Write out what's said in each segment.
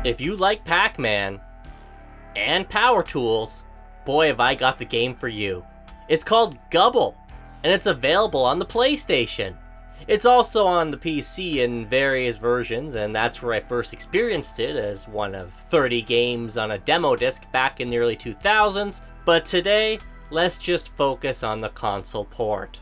If you like Pac-Man and power tools, boy have I got the game for you. It's called Gubble, and it's available on the PlayStation. It's also on the PC in various versions, and that's where I first experienced it as one of 30 games on a demo disc back in the early 2000s, but today, let's just focus on the console port.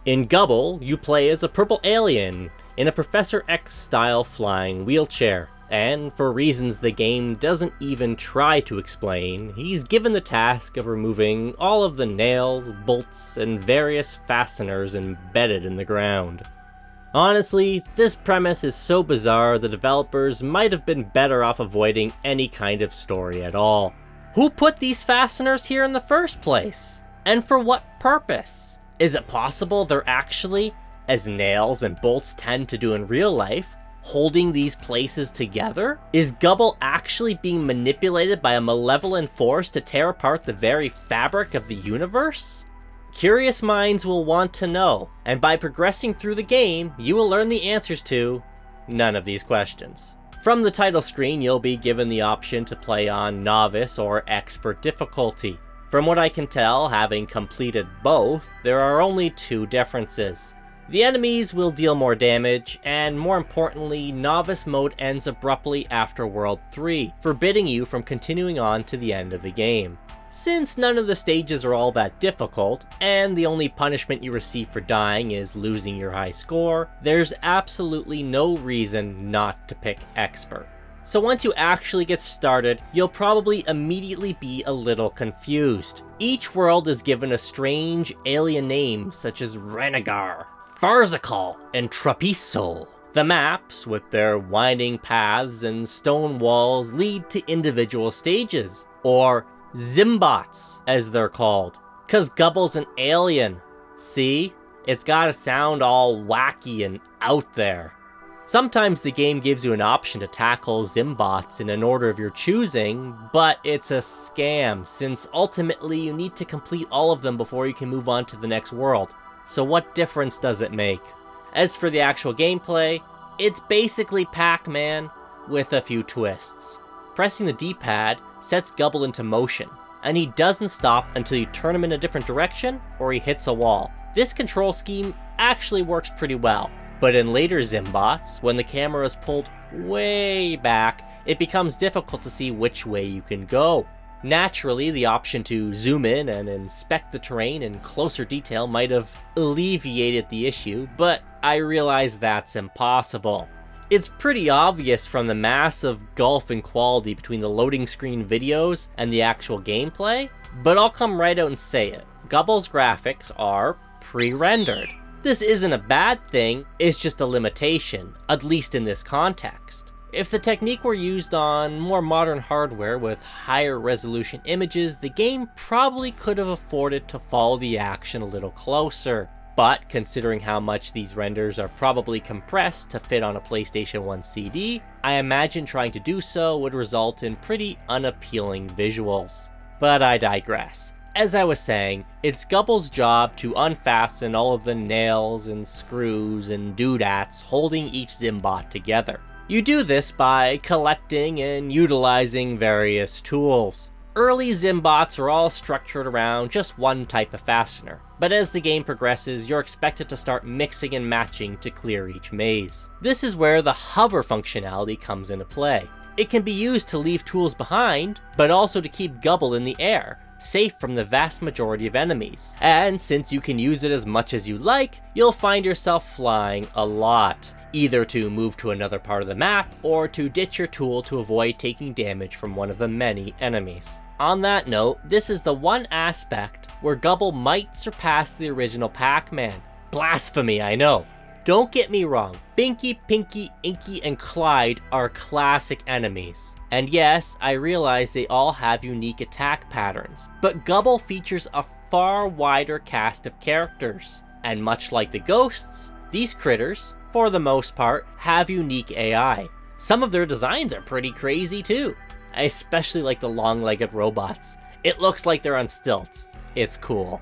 In Gubble, you play as a purple alien in a Professor X-style flying wheelchair. And for reasons the game doesn't even try to explain, he's given the task of removing all of the nails, bolts, and various fasteners embedded in the ground. Honestly, this premise is so bizarre the developers might have been better off avoiding any kind of story at all. Who put these fasteners here in the first place? And for what purpose? Is it possible they're actually, as nails and bolts tend to do in real life, holding these places together? Is Gubble actually being manipulated by a malevolent force to tear apart the very fabric of the universe? Curious minds will want to know, and by progressing through the game, you will learn the answers to none of these questions. From the title screen, you'll be given the option to play on Novice or Expert difficulty. From what I can tell, having completed both, there are only two differences. The enemies will deal more damage, and more importantly, Novice mode ends abruptly after World 3, forbidding you from continuing on to the end of the game. Since none of the stages are all that difficult, and the only punishment you receive for dying is losing your high score, there's absolutely no reason not to pick Expert. So once you actually get started, you'll probably immediately be a little confused. Each world is given a strange alien name such as Renegar, Farzical, and Trapiso. The maps, with their winding paths and stone walls, lead to individual stages, or zymbots, as they're called. 'Cause Gubble's an alien. See? It's gotta sound all wacky and out there. Sometimes the game gives you an option to tackle zymbots in an order of your choosing, but it's a scam, since ultimately you need to complete all of them before you can move on to the next world. So what difference does it make? As for the actual gameplay, it's basically Pac-Man with a few twists. Pressing the D-pad sets Gubble into motion, and he doesn't stop until you turn him in a different direction or he hits a wall. This control scheme actually works pretty well, but in later Zymbots, when the camera is pulled way back, it becomes difficult to see which way you can go. Naturally, the option to zoom in and inspect the terrain in closer detail might have alleviated the issue, but I realize that's impossible. It's pretty obvious from the massive gulf in quality between the loading screen videos and the actual gameplay, but I'll come right out and say it. Gubble's graphics are pre-rendered. This isn't a bad thing, it's just a limitation, at least in this context. If the technique were used on more modern hardware with higher resolution images, the game probably could have afforded to follow the action a little closer. But considering how much these renders are probably compressed to fit on a PlayStation 1 CD, I imagine trying to do so would result in pretty unappealing visuals. But I digress. As I was saying, it's Gubble's job to unfasten all of the nails and screws and doodads holding each Zymbot together. You do this by collecting and utilizing various tools. Early Zymbots are all structured around just one type of fastener, but as the game progresses, you're expected to start mixing and matching to clear each maze. This is where the hover functionality comes into play. It can be used to leave tools behind, but also to keep Gubble in the air, safe from the vast majority of enemies. And since you can use it as much as you like, you'll find yourself flying a lot, either to move to another part of the map, or to ditch your tool to avoid taking damage from one of the many enemies. On that note, this is the one aspect where Gubble might surpass the original Pac-Man. Blasphemy, I know. Don't get me wrong, Binky, Pinky, Inky, and Clyde are classic enemies. And yes, I realize they all have unique attack patterns, but Gubble features a far wider cast of characters. And much like the ghosts, these critters, for the most part, have unique AI. Some of their designs are pretty crazy too. I especially like the long-legged robots. It looks like they're on stilts. It's cool.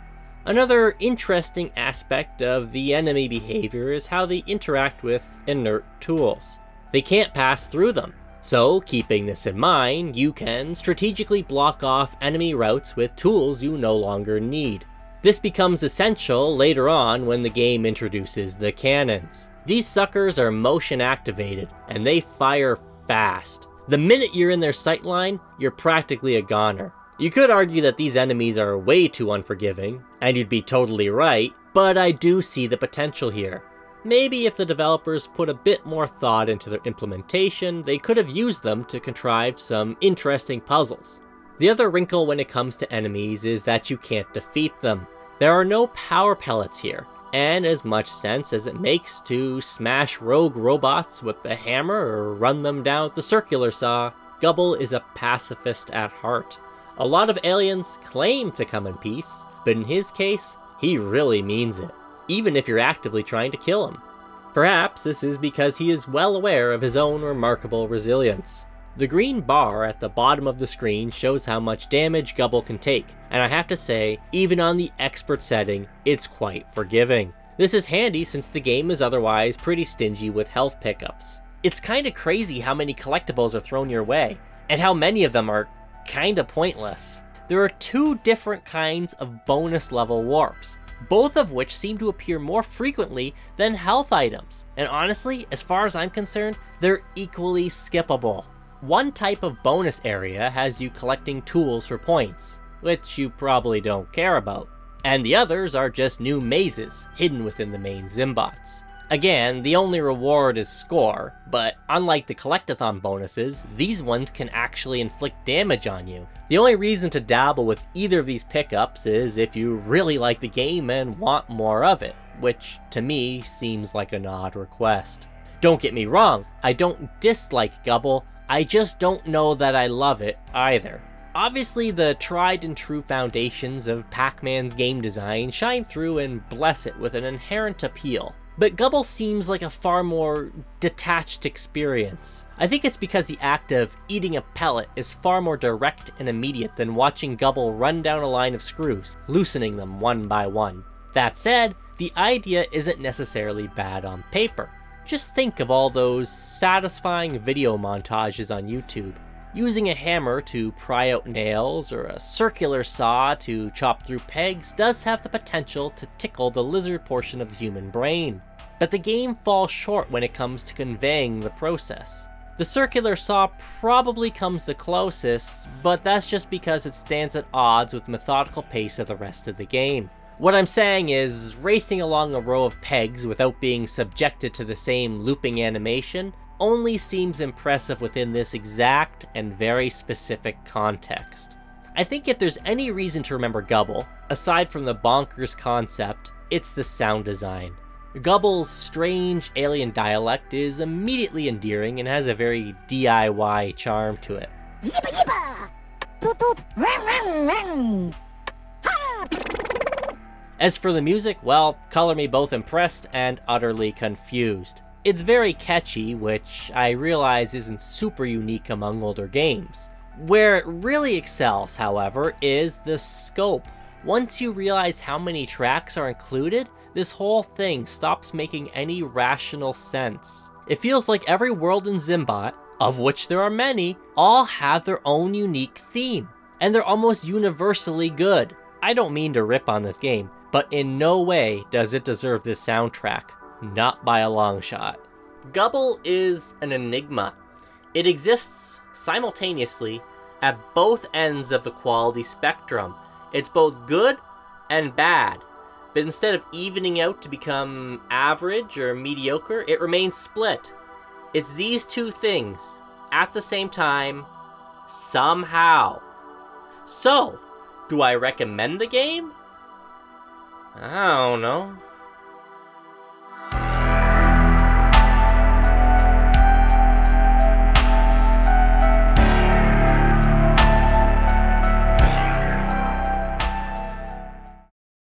Another interesting aspect of the enemy behavior is how they interact with inert tools. They can't pass through them, so keeping this in mind, you can strategically block off enemy routes with tools you no longer need. This becomes essential later on when the game introduces the cannons. These suckers are motion activated, and they fire fast. The minute you're in their sightline, you're practically a goner. You could argue that these enemies are way too unforgiving, and you'd be totally right, but I do see the potential here. Maybe if the developers put a bit more thought into their implementation, they could have used them to contrive some interesting puzzles. The other wrinkle when it comes to enemies is that you can't defeat them. There are no power pellets here, and as much sense as it makes to smash rogue robots with the hammer or run them down with the circular saw, Gubble is a pacifist at heart. A lot of aliens claim to come in peace, but in his case, he really means it, even if you're actively trying to kill him. Perhaps this is because he is well aware of his own remarkable resilience. The green bar at the bottom of the screen shows how much damage Gubble can take, and I have to say, even on the expert setting, it's quite forgiving. This is handy since the game is otherwise pretty stingy with health pickups. It's kinda crazy how many collectibles are thrown your way, and how many of them are kinda pointless. There are two different kinds of bonus level warps, both of which seem to appear more frequently than health items. And honestly, as far as I'm concerned, they're equally skippable. One type of bonus area has you collecting tools for points, which you probably don't care about. And the others are just new mazes, hidden within the main zymbots. Again, the only reward is score, but unlike the collectathon bonuses, these ones can actually inflict damage on you. The only reason to dabble with either of these pickups is if you really like the game and want more of it, which to me seems like an odd request. Don't get me wrong, I don't dislike Gubble, I just don't know that I love it either. Obviously, the tried and true foundations of Pac-Man's game design shine through and bless it with an inherent appeal. But Gubble seems like a far more detached experience. I think it's because the act of eating a pellet is far more direct and immediate than watching Gubble run down a line of screws, loosening them one by one. That said, the idea isn't necessarily bad on paper. Just think of all those satisfying video montages on YouTube. Using a hammer to pry out nails or a circular saw to chop through pegs does have the potential to tickle the lizard portion of the human brain. But the game falls short when it comes to conveying the process. The circular saw probably comes the closest, but that's just because it stands at odds with the methodical pace of the rest of the game. What I'm saying is, racing along a row of pegs without being subjected to the same looping animation only seems impressive within this exact and very specific context. I think if there's any reason to remember Gubble, aside from the bonkers concept, it's the sound design. Gubble's strange alien dialect is immediately endearing and has a very DIY charm to it. Yippa yippa! Toot toot! Rang rang rang! Ha! As for the music, well, color me both impressed and utterly confused. It's very catchy, which I realize isn't super unique among older games. Where it really excels, however, is the scope. Once you realize how many tracks are included, this whole thing stops making any rational sense. It feels like every world in Zymbot, of which there are many, all have their own unique theme, and they're almost universally good. I don't mean to rip on this game, but in no way does it deserve this soundtrack. Not by a long shot. Gubble is an enigma. It exists simultaneously at both ends of the quality spectrum. It's both good and bad, but instead of evening out to become average or mediocre, it remains split. It's these two things at the same time, somehow. So, do I recommend the game? I don't know.